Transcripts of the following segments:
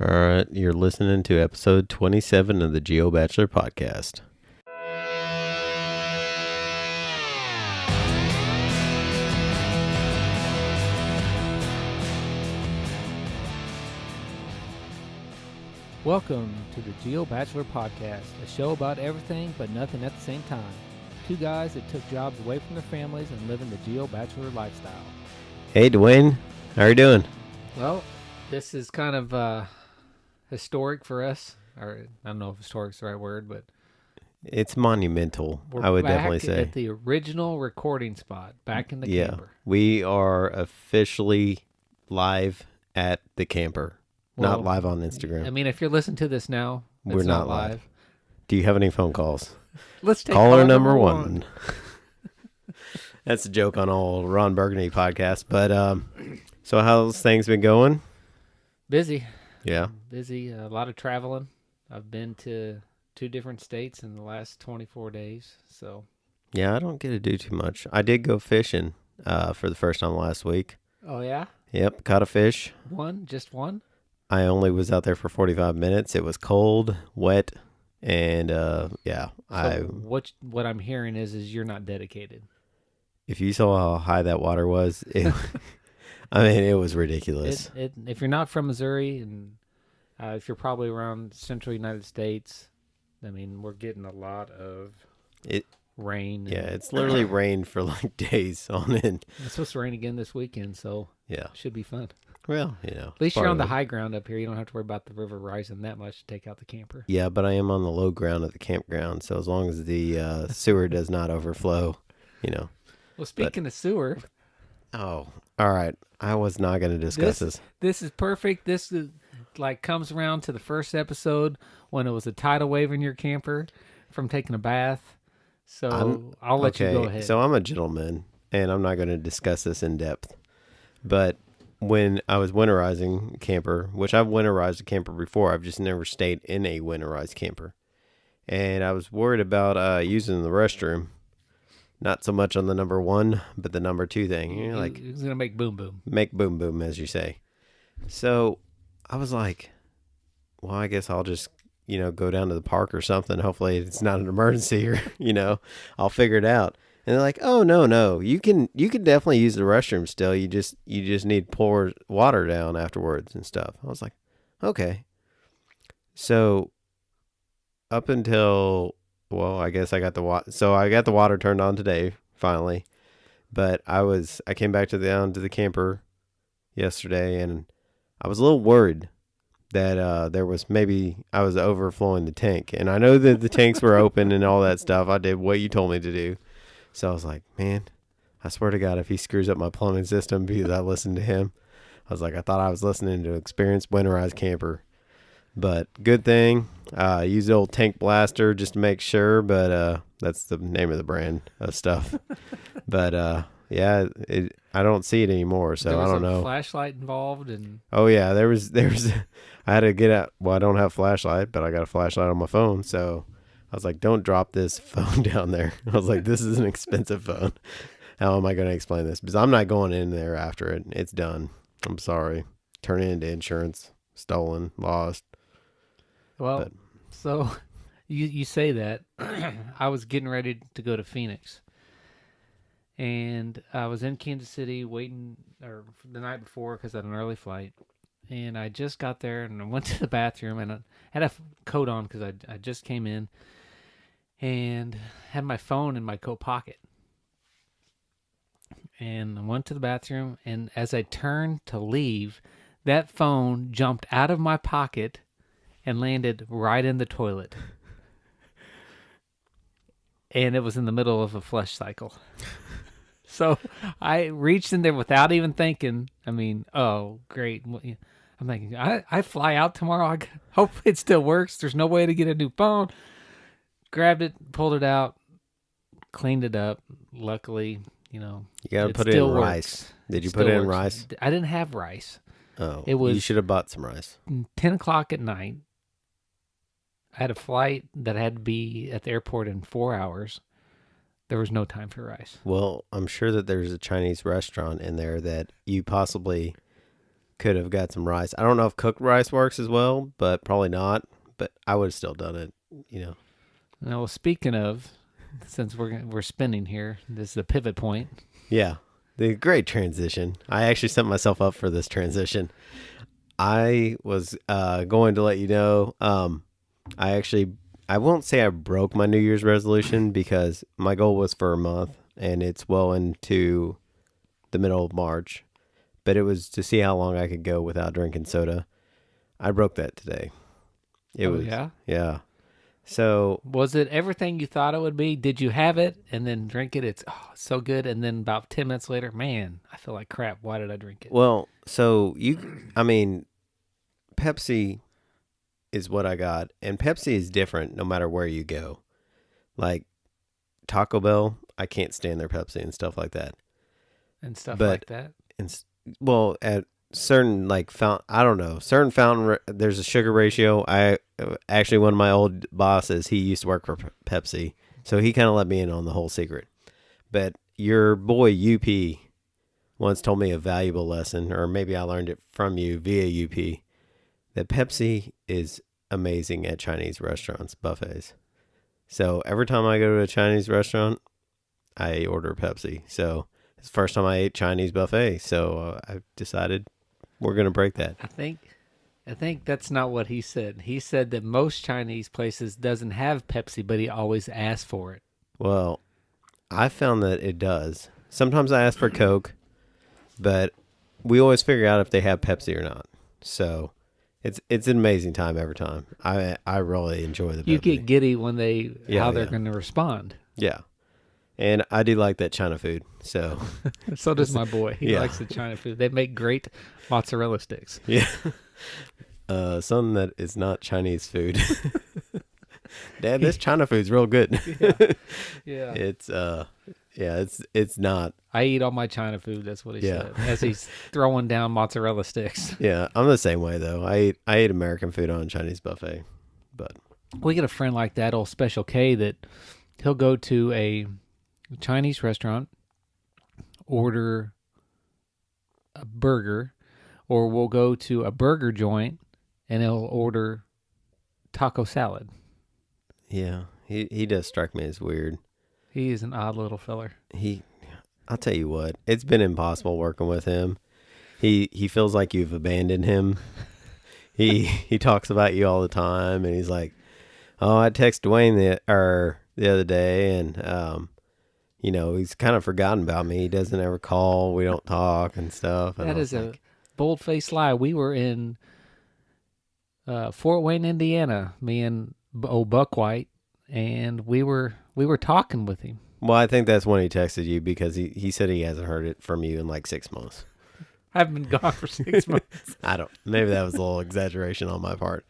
All right, you're listening to episode 27 of the Bachelor podcast. Welcome to the Bachelor podcast, a show about everything but nothing at the same time. Two guys that took jobs away from their families and living the Bachelor lifestyle. Hey, Dwayne. How are you doing? Well, this is kind of historic for us. Or I don't know if historic's the right word, but It's monumental, I would definitely say. At the original recording spot, back in the camper. We are officially live at the camper, not live on Instagram. I mean, if you're listening to this now, it's We're not live. live. Do you have any phone calls? Let's take Caller number one. That's a joke on old Ron Burgundy podcast. But so how's things been going? Busy. Yeah. Busy. A lot of traveling. I've been to 2 different states in the last 24 days. So. Yeah, I don't get to do too much. I did go fishing for the first time last week. Oh, yeah? Yep, caught a fish. One? Just one? I only was out there for 45 minutes. It was cold, wet, and yeah. So what I'm hearing is you're not dedicated. If you saw how high that water was, I mean, it was ridiculous. If you're not from Missouri and if you're probably around central United States, I mean, we're getting a lot of rain. Yeah, it's literally rained for like days on end. It's supposed to rain again this weekend, so yeah, it should be fun. Well, you know. At least you're on the high ground up here. You don't have to worry about the river rising that much to take out the camper. Yeah, but I am on the low ground at the campground, so as long as the sewer does not overflow, you know. Well, speaking of sewer. Oh, all right. I was not going to discuss this. This is perfect. This is like comes around to the first episode when it was a tidal wave in your camper from taking a bath. So I'll let you go ahead. So I'm a gentleman, and I'm not going to discuss this in depth. But when I was winterizing a camper, which I've winterized a camper before, I've just never stayed in a winterized camper. And I was worried about using the restroom. Not so much on the number 1, but the number 2 thing. You're like, it's going to make boom boom. Make boom boom, as you say. So I was like, well, I guess I'll just, go down to the park or something. Hopefully it's not an emergency or, I'll figure it out. And they're like, oh, no, you can definitely use the restroom still. You just need to pour water down afterwards and stuff. I was like, okay. So up until, well, I guess I got the water. So I got the water turned on today, finally. But I came back down to the camper yesterday, and I was a little worried that there was maybe I was overflowing the tank. And I know that the tanks were open and all that stuff. I did what you told me to do. So I was like, man, I swear to God, if he screws up my plumbing system because I listened to him, I was like, I thought I was listening to an experienced winterized camper. But good thing, I used the old tank blaster just to make sure, but that's the name of the brand of stuff. But yeah, I don't see it anymore, so I don't know. There was a flashlight involved, and oh yeah, there was. I had to get out. Well, I don't have a flashlight, but I got a flashlight on my phone, so I was like, don't drop this phone down there. I was like, this is an expensive phone. How am I going to explain this? Because I'm not going in there after it. It's done. I'm sorry. Turn it into insurance. Stolen. Lost. Well, so you say that. I was getting ready to go to Phoenix. And I was in Kansas City waiting the night before because I had an early flight. And I just got there and I went to the bathroom and I had a coat on because I just came in and had my phone in my coat pocket. And I went to the bathroom, and as I turned to leave, that phone jumped out of my pocket and landed right in the toilet. And it was in the middle of a flush cycle. So I reached in there without even thinking. I mean, oh, great. I'm thinking, I fly out tomorrow. I hope it still works. There's no way to get a new phone. Grabbed it, pulled it out, cleaned it up. Luckily, you got to put it in rice. Did you put it in rice? I didn't have rice. Oh, you should have bought some rice. 10 o'clock at night. I had a flight that had to be at the airport in 4 hours. There was no time for rice. Well, I'm sure that there's a Chinese restaurant in there that you possibly could have got some rice. I don't know if cooked rice works as well, but probably not. But I would have still done it, you know. Now, well, speaking of, since we're spinning here, this is the pivot point. Yeah, the great transition. I actually set myself up for this transition. I was going to let you know. I won't say I broke my New Year's resolution because my goal was for a month, and it's well into the middle of March. But it was to see how long I could go without drinking soda. I broke that today. Yeah? Yeah. So Was it everything you thought it would be? Did you have it and then drink it? It's so good. And then about 10 minutes later, man, I feel like crap. Why did I drink it? well, Pepsi is what I got, and Pepsi is different no matter where you go. Like Taco Bell, I can't stand their Pepsi and stuff like that. And stuff But like that. well, at certain certain fountain, there's a sugar ratio. Actually, one of my old bosses, he used to work for Pepsi, so he kind of let me in on the whole secret. But your boy UP once told me a valuable lesson, or maybe I learned it from you via UP, that Pepsi is amazing at Chinese restaurants, buffets. So every time I go to a Chinese restaurant, I order Pepsi. So it's the first time I ate Chinese buffet. So I decided we're going to break that. I think that's not what he said. He said that most Chinese places doesn't have Pepsi, but he always asks for it. Well, I found that it does. Sometimes I ask for Coke, but we always figure out if they have Pepsi or not. So it's an amazing time every time. I really enjoy the Pepsi. You get giddy when how they're going to respond. Yeah. And I do like that China food. So so does my boy. He likes the China food. They make great mozzarella sticks. Yeah. Something that is not Chinese food. Dad, this China food's real good. Yeah. It's not. I eat all my China food. That's what he said as he's throwing down mozzarella sticks. Yeah, I'm the same way though. I eat American food on a Chinese buffet, but we get a friend like that, old Special K, that he'll go to a Chinese restaurant, order a burger, or we'll go to a burger joint and he'll order taco salad. Yeah, he does strike me as weird. He is an odd little feller. I'll tell you what, it's been impossible working with him. He feels like you've abandoned him. He talks about you all the time, and he's like, "Oh, I texted Dwayne the other day, and he's kind of forgotten about me. He doesn't ever call. We don't talk and stuff." And that is a bold-faced lie. We were in Fort Wayne, Indiana, me and old Buck White, and we were talking with him. Well, I think that's when he texted you because he said he hasn't heard it from you in like 6 months. I haven't been gone for 6 months. Maybe that was a little exaggeration on my part.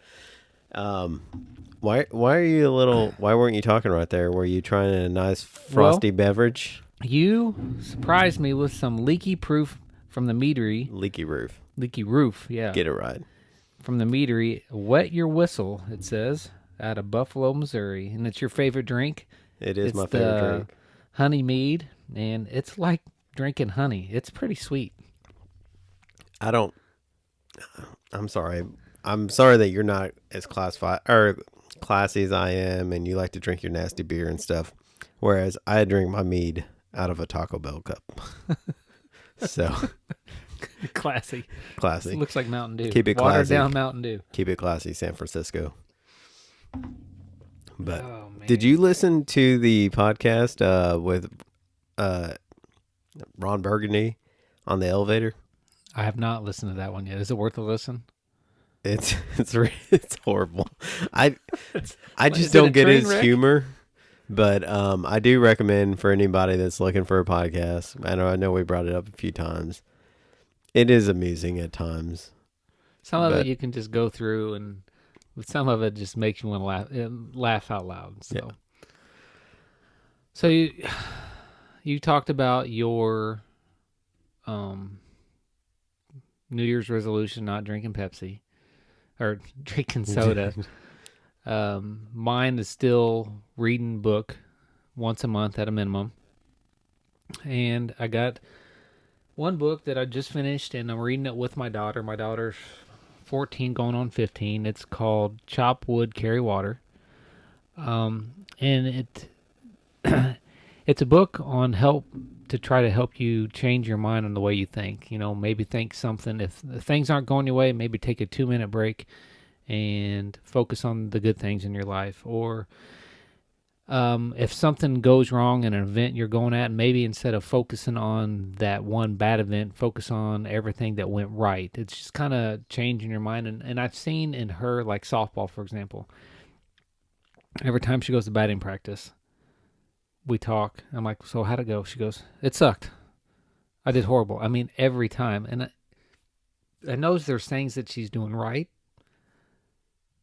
Why weren't you talking right there? Were you trying a nice frosty beverage? You surprised me with some leaky proof from the meadery. Leaky roof, yeah. Get it right. From the meadery, Wet Your Whistle, it says, out of Buffalo, Missouri. And it's your favorite drink. It's my favorite drink. Honey mead, and it's like drinking honey. It's pretty sweet. I'm sorry. I'm sorry that you're not as classy as I am, and you like to drink your nasty beer and stuff. Whereas I drink my mead out of a Taco Bell cup. So classy. It looks like Mountain Dew. Keep it Watered classy. down Mountain Dew. Keep it classy, San Francisco. But did you listen to the podcast with Ron Burgundy on the elevator? I have not listened to that one yet. Is it worth a listen? It's horrible. I just don't get his humor, but I do recommend for anybody that's looking for a podcast. I know we brought it up a few times. It is amusing at times. Some of it you can just go through, and some of it just makes you want to laugh out loud. So you talked about your New Year's resolution, not drinking Pepsi or drinking soda. Mine is still reading book once a month at a minimum. And I got One book that I just finished, and I'm reading it with my daughter. My daughter's 14, going on 15. It's called Chop Wood, Carry Water. And it's a book on help to try to help you change your mind on the way you think. You know, maybe think something. If things aren't going your way, maybe take a 2-minute break and focus on the good things in your life. Or if something goes wrong in an event you're going at, maybe instead of focusing on that one bad event, focus on everything that went right. It's just kind of changing your mind. And I've seen in her, like softball, for example, every time she goes to batting practice, we talk. I'm like, so how'd it go? She goes, it sucked. I did horrible. I mean, every time. And I know there's things that she's doing right,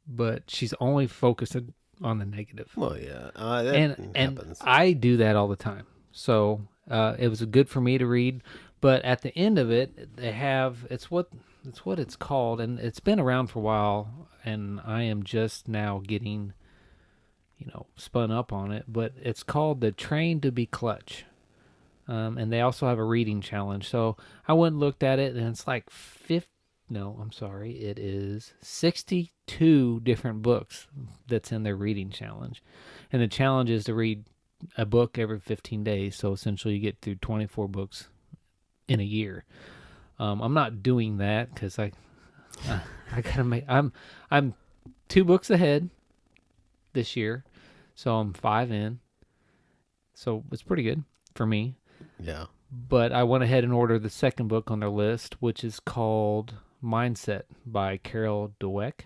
but she's only focused on the negative. Well, yeah, that and happens. I do that all the time. So it was good for me to read. But at the end of it, they have it's what it's called, and it's been around for a while. And I am just now getting, spun up on it. But it's called the Train to Be Clutch. And they also have a reading challenge. So I went and looked at it, and it's like it is 62 different books that's in their reading challenge. And the challenge is to read a book every 15 days. So essentially you get through 24 books in a year. I'm not doing that because I gotta make, I'm 2 books ahead this year. So I'm 5 in. So it's pretty good for me. Yeah. But I went ahead and ordered the second book on their list, which is called Mindset by Carol Dweck.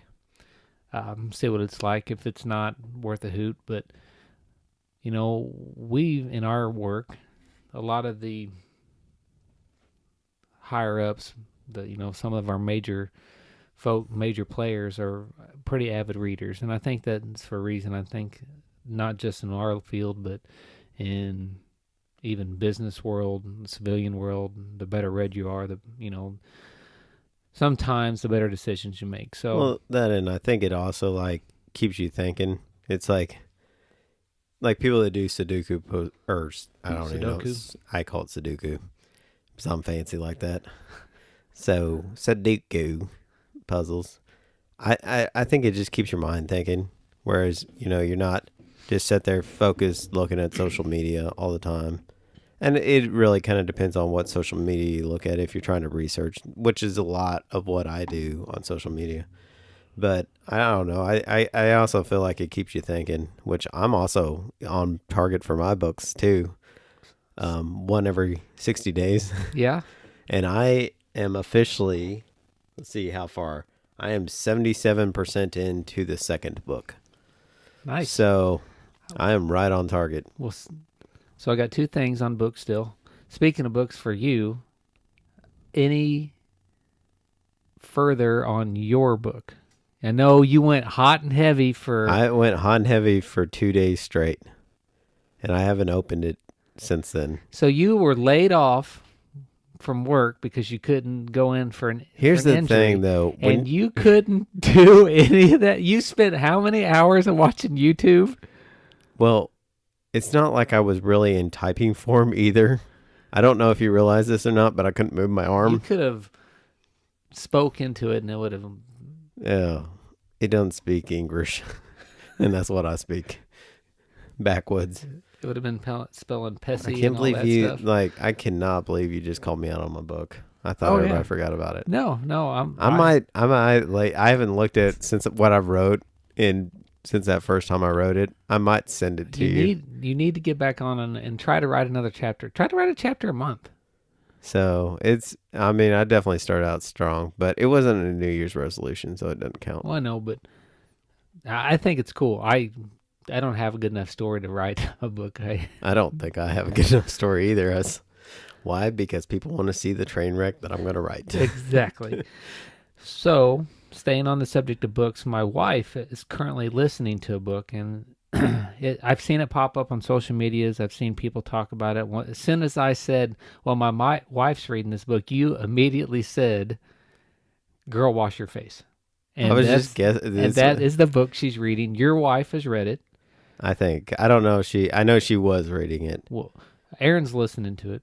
See what it's like, if it's not worth a hoot. But, we, in our work, a lot of the higher ups, some of our major players are pretty avid readers. And I think that's for a reason. I think not just in our field, but in even business world, civilian world, the better read you are, sometimes the better decisions you make. So, well, that, and I think it also keeps you thinking. It's like people that do Sudoku or I don't even know. I call it Sudoku because I'm fancy like that. So Sudoku puzzles. I think it just keeps your mind thinking. Whereas you're not just sit there focused looking at social media all the time. And it really kind of depends on what social media you look at if you're trying to research, which is a lot of what I do on social media. But I don't know. I also feel like it keeps you thinking, which I'm also on target for my books too. One every 60 days. Yeah. And I am officially, let's see how far. I am 77% into the second book. Nice. So I am right on target. Well, so I got 2 things on books still. Speaking of books for you, any further on your book? I know you went hot and heavy for... I went hot and heavy for 2 days straight, and I haven't opened it since then. So you were laid off from work because you couldn't go in for an Here's for an the injury, thing, though. and you couldn't do any of that. You spent how many hours of watching YouTube? Well, it's not like I was really in typing form either. I don't know if you realize this or not, but I couldn't move my arm. You could have spoke into it and it would have... Yeah, it doesn't speak English, and that's what I speak. Backwoods. It would have been spelling Pessy. I can't believe all that you, stuff. I cannot believe you just called me out on my book. I thought everybody forgot about it. No, I might, I haven't looked at since what I've wrote since that first time I wrote it. I might send it to you. You need to get back on and try to write another chapter. Try to write a chapter a month. So I definitely started out strong, but it wasn't a New Year's resolution, so it doesn't count. Well, I know, but I think it's cool. I don't have a good enough story to write a book. I don't think I have a good enough story either. Why? Because people want to see the train wreck that I'm going to write. Exactly. So, staying on the subject of books, my wife is currently listening to a book, and I've seen it pop up on social medias. I've seen people talk about it. As soon as I said, well, my wife's reading this book, you immediately said, girl, wash your face. And I was just guessing. And that is the book she's reading. Your wife has read it. I think. I don't know. I know she was reading it. Well, Aaron's listening to it.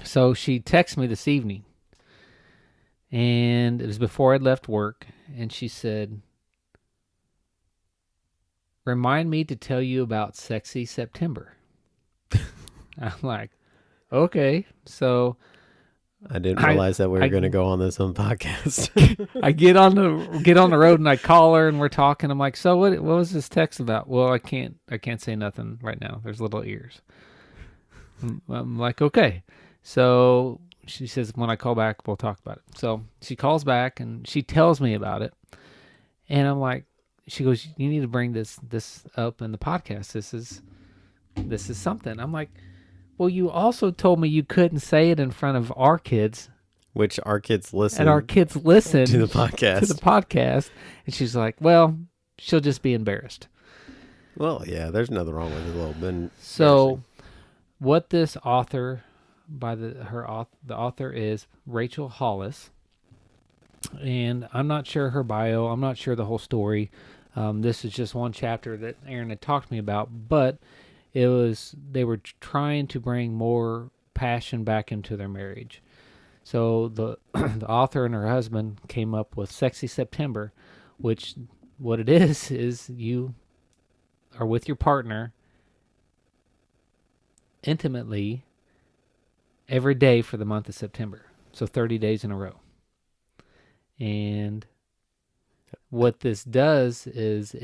So she texted me this evening, and it was before I'd left work, and she said, "Remind me to tell you about Sexy September." I'm like, okay. So I didn't realize that we were going to go on this on podcast. I get on the road and I call her and we're talking. I'm like, so what was this text about? Well, I can't say nothing right now. There's little ears. I'm like, okay. So she says, when I call back, we'll talk about it. So she calls back and she tells me about it. And I'm like, she goes, you need to bring this up in the podcast. This is something. I'm like, well, you also told me you couldn't say it in front of our kids. Which our kids listen. And our kids listen to the podcast. To the podcast. And she's like, well, she'll just be embarrassed. Well, yeah, there's nothing wrong with it a little bit. So what this author, the author is Rachel Hollis. And I'm not sure her bio. I'm not sure the whole story. This is just one chapter that Aaron had talked to me about. But they were trying to bring more passion back into their marriage. So the author and her husband came up with Sexy September, which what it is you are with your partner intimately every day for the month of September. So 30 days in a row. And what this does is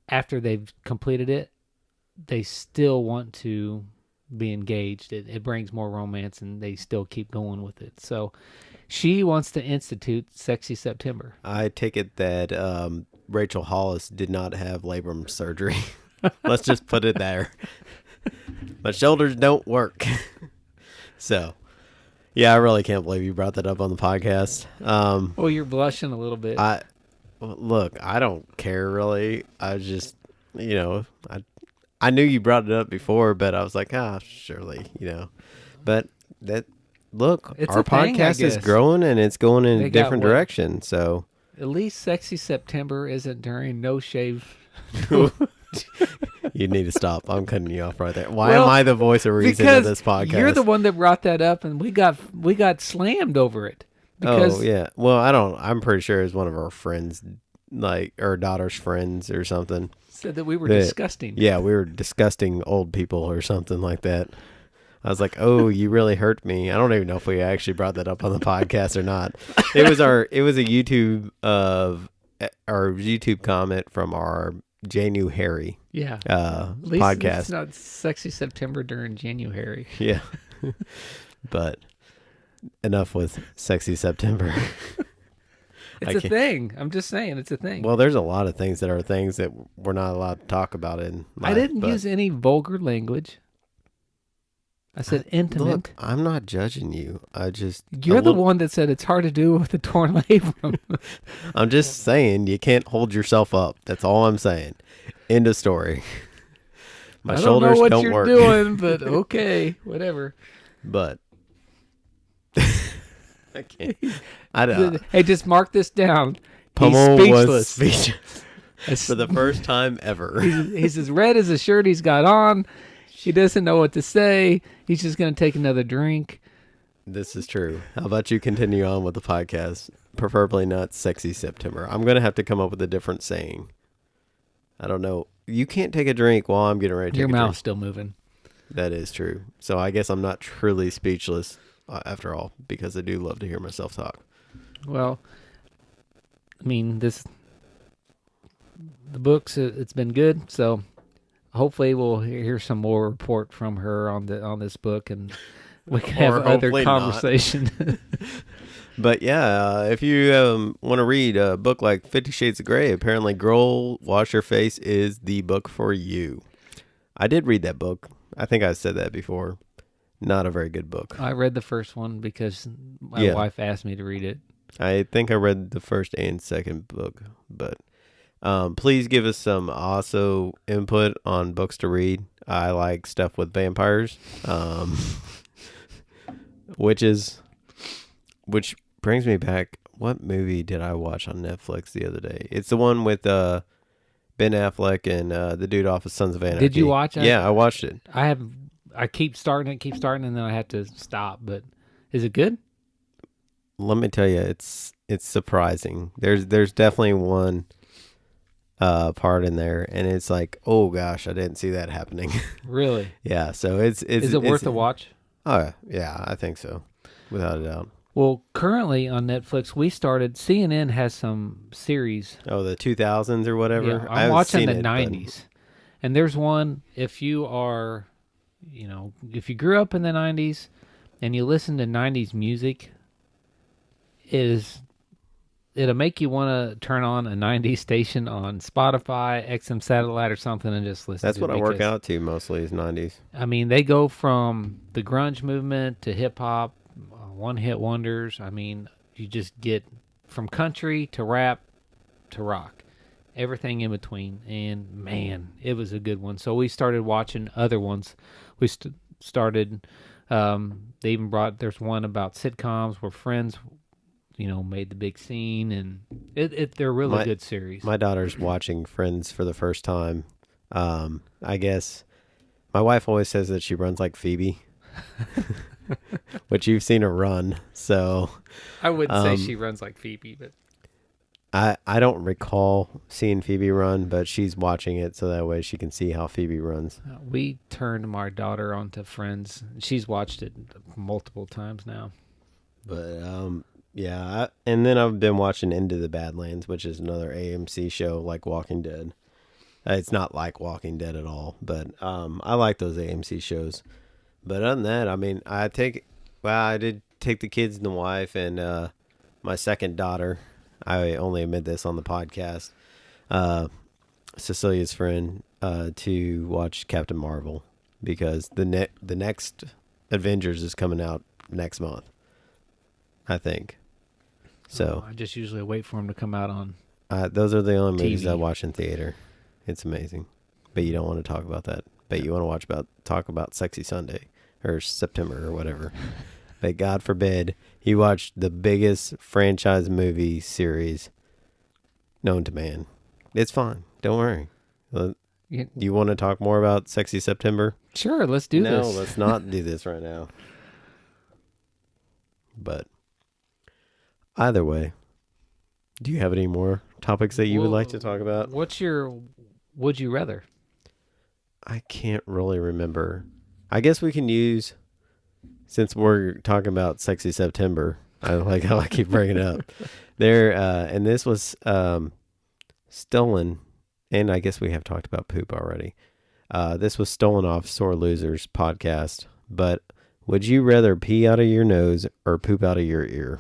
after they've completed it, they still want to be engaged. It brings more romance and they still keep going with it. So she wants to institute Sexy September. I take it that Rachel Hollis did not have labrum surgery. Let's just put it there. My shoulders don't work. So, yeah, I really can't believe you brought that up on the podcast. Well, you're blushing a little bit. Look, I don't care really. I just, I knew you brought it up before, but I was like, surely, But look, our podcast is growing and it's going in a different direction. So at least Sexy September isn't during no shave. You need to stop. I'm cutting you off right there. Why am I the voice of reason of this podcast? You're the one that brought that up, and we got slammed over it. Because, yeah. Well, I'm pretty sure it's one of our friends, like our daughter's friends or something. Said that we were disgusting. Yeah, we were disgusting old people or something like that. I was like, oh, you really hurt me. I don't even know if we actually brought that up on the podcast or not. It was a YouTube comment from our J New Harry at least podcast. It's not Sexy September during January. Yeah. But enough with Sexy September. It's a thing. I'm just saying it's a thing. Well, there's a lot of things that are things that we're not allowed to talk about in life. I didn't use any vulgar language. I said intimate. Look, I'm not judging you. You're the one that said it's hard to do with a torn labrum. I'm just saying you can't hold yourself up. That's all I'm saying. End of story. My shoulders don't work. I don't know what you're doing, but okay, whatever. But I can't. I don't. Hey, just mark this down. Pummel He's speechless. was speechless for the first time ever. He's as red as the shirt he's got on. He doesn't know what to say. He's just going to take another drink. This is true. How about you continue on with the podcast? Preferably not Sexy September. I'm going to have to come up with a different saying. I don't know. You can't take a drink while I'm getting ready to take a drink. Your mouth's still moving. That is true. So I guess I'm not truly speechless after all, because I do love to hear myself talk. Well, I mean, the books, it's been good. So hopefully we'll hear some more report from her on this book, and we can have other conversation. But yeah, if you want to read a book like 50 Shades of Grey, apparently Girl Wash Your Face is the book for you. I did read that book. I think I said that before. Not a very good book. I read the first one because my wife asked me to read it. I think I read the first and second book, but please give us some also input on books to read. I like stuff with vampires, witches, which brings me back. What movie did I watch on Netflix the other day? It's the one with Ben Affleck and the dude off of Sons of Anarchy. Did you watch it? Yeah, I watched it. I keep starting, and then I have to stop. But is it good? Let me tell you, it's surprising. There's definitely one part in there, and it's like, oh gosh, I didn't see that happening. Really? Yeah. So it's Is it worth a watch? Oh yeah, I think so, without a doubt. Well, currently on Netflix, we started. CNN has some series. Oh, the 2000s or whatever. Yeah, I I'm haven't watching seen the it, 90s, and there's one. If you are, if you grew up in the 90s and you listen to 90s music, it'll make you want to turn on a 90s station on Spotify, XM Satellite, or something and just listen That's to what it I work because, out to mostly is 90s. I mean, they go from the grunge movement to hip hop, one hit wonders. I mean, you just get from country to rap to rock, everything in between. And man, it was a good one. So we started watching other ones. We started, they even there's one about sitcoms where friends made the big scene, and they're really good series. My daughter's watching Friends for the first time. I guess my wife always says that she runs like Phoebe, which you've seen her run. So I wouldn't say she runs like Phoebe, but I don't recall seeing Phoebe run, but she's watching it so that way she can see how Phoebe runs. We turned my daughter onto Friends. She's watched it multiple times now. But yeah, and then I've been watching Into the Badlands, which is another AMC show like Walking Dead. It's not like Walking Dead at all, but I like those AMC shows. But other than that, I mean, I did take the kids and the wife and my second daughter. I only admit this on the podcast. Cecilia's friend to watch Captain Marvel because the next Avengers is coming out next month, I think. So I just usually wait for them to come out on. Those are the only movies TV. I watch in theater. It's amazing, but you don't want to talk about that. But you want to talk about Sexy Sunday or September or whatever. But God forbid you watch the biggest franchise movie series known to man. It's fine. Don't worry. Do you want to talk more about Sexy September? Sure, let's do this. No, let's not do this right now. But either way, do you have any more topics that you would like to talk about? What's your would you rather? I can't really remember. I guess we can use, since we're talking about Sexy September, I like how I keep bringing it up. And this was stolen, and I guess we have talked about poop already. This was stolen off Sore Losers podcast, but would you rather pee out of your nose or poop out of your ear?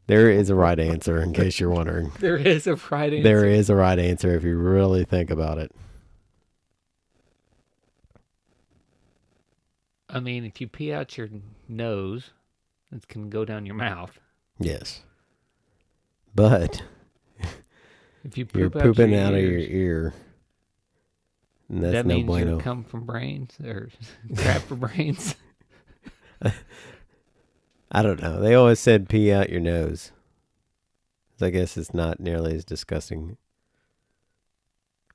There is a right answer, in case you're wondering. There is a right answer. There is a right answer if you really think about it. I mean, if you pee out your nose, it can go down your mouth. Yes. But if you you're poop pooping out of your your ears, ear. And that's that no means bueno. you're come from brains or crap for brains. I don't know. They always said pee out your nose. So I guess it's not nearly as disgusting.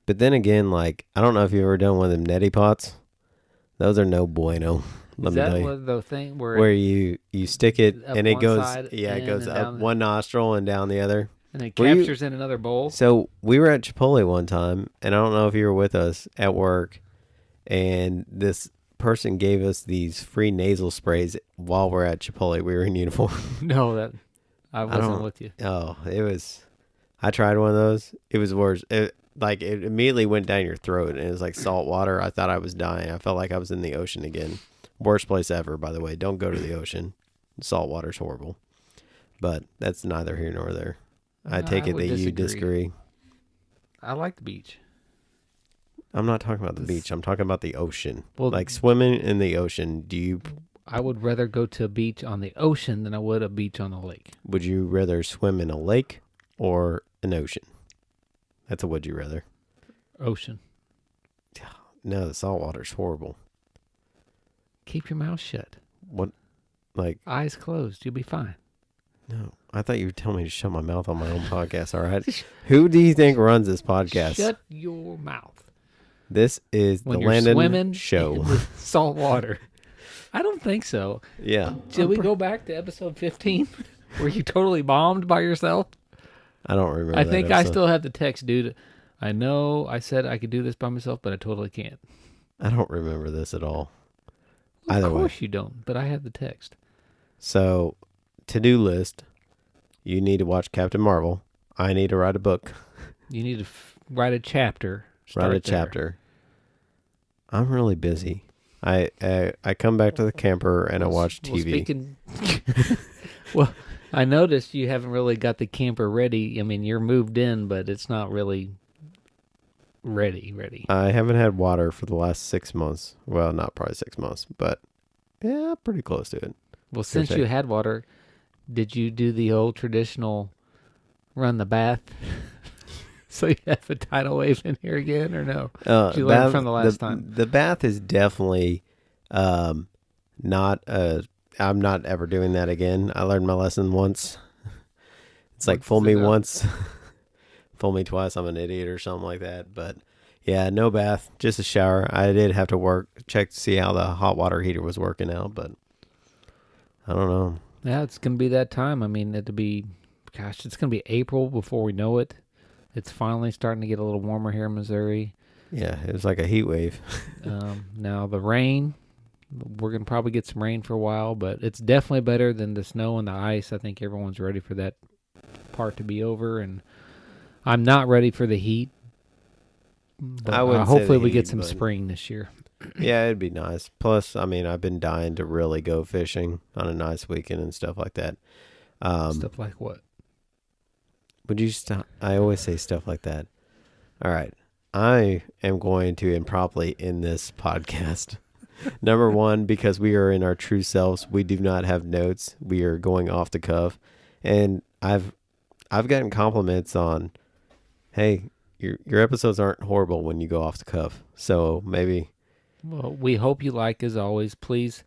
But then again, like, I don't know if you've ever done one of them neti pots. Those are no bueno. Let Is me that tell you. what the thing Where you stick it up and it one goes, side yeah, it in goes and up down one nostril and down the other. and it Were you- captures in another bowl? So we were at Chipotle one time, and I don't know if you were with us at work, and this person gave us these free nasal sprays while we're at Chipotle. We were in uniform. No, I wasn't with you. Oh, it was. I tried one of those. It was worse. It immediately went down your throat, and it was like salt water. I thought I was dying. I felt like I was in the ocean again. Worst place ever, by the way. Don't go to the ocean. Salt water's horrible. But that's neither here nor there. I take it would that you disagree. I like the beach. I'm not talking about the beach. I'm talking about the ocean. Well, like swimming in the ocean. I would rather go to a beach on the ocean than I would a beach on a lake. Would you rather swim in a lake or an ocean? That's a would you rather. Ocean. No, the salt water's horrible. Keep your mouth shut. What? Like, eyes closed. You'll be fine. No, I thought you were telling me to shut my mouth on my own podcast. All right. Who do you think runs this podcast? Shut your mouth. This is when the you're Landon swimming Show. in the salt water. I don't think so. Yeah. Should we go back to episode 15 where you totally bombed by yourself? I don't remember I that think I episode. still have the text, dude. I know I said I could do this by myself, but I totally can't. I don't remember this at all. Of Either way. course you don't, but I have the text. So, to-do list. You need to watch Captain Marvel. I need to write a book. You need to write a chapter. Write a Start there. chapter. I'm really busy. I come back to the camper and I watch TV. Well, I noticed you haven't really got the camper ready. I mean, you're moved in, but it's not really ready. I haven't had water for the last 6 months. Well, not probably 6 months, but yeah, pretty close to it. Well, since you had water, did you do the old traditional run the bath? So you have a tidal wave in here again, or no? Did you learn from the last time? The bath is definitely not I'm not ever doing that again. I learned my lesson once. It's like fool me once, fool me twice, I'm an idiot or something like that. But yeah, no bath, just a shower. I did have to check to see how the hot water heater was working out, but I don't know. Yeah, it's going to be that time. I mean, it's going to be April before we know it. It's finally starting to get a little warmer here in Missouri. Yeah, it was like a heat wave. Now the rain, we're going to probably get some rain for a while, but it's definitely better than the snow and the ice. I think everyone's ready for that part to be over, and I'm not ready for the heat. But hopefully we get some spring this year. Yeah, it'd be nice. Plus, I mean, I've been dying to really go fishing on a nice weekend and stuff like that. Stuff like what? Would you stop? I always say stuff like that. All right. I am going to improperly end this podcast. Number one, because we are in our true selves. We do not have notes. We are going off the cuff. And I've gotten compliments on, hey, your episodes aren't horrible when you go off the cuff. So maybe. Well, we hope you like, as always. Please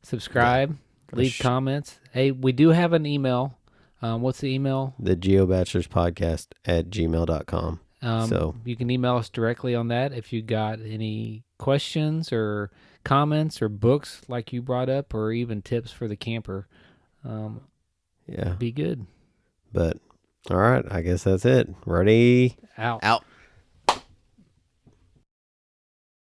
subscribe, leave comments. Hey, we do have an email. What's the email? The geobachelorspodcast@gmail.com. So you can email us directly on that if you got any questions or comments or books like you brought up, or even tips for the camper. Yeah. Be good. But all right, I guess that's it. Ready? Out. Out.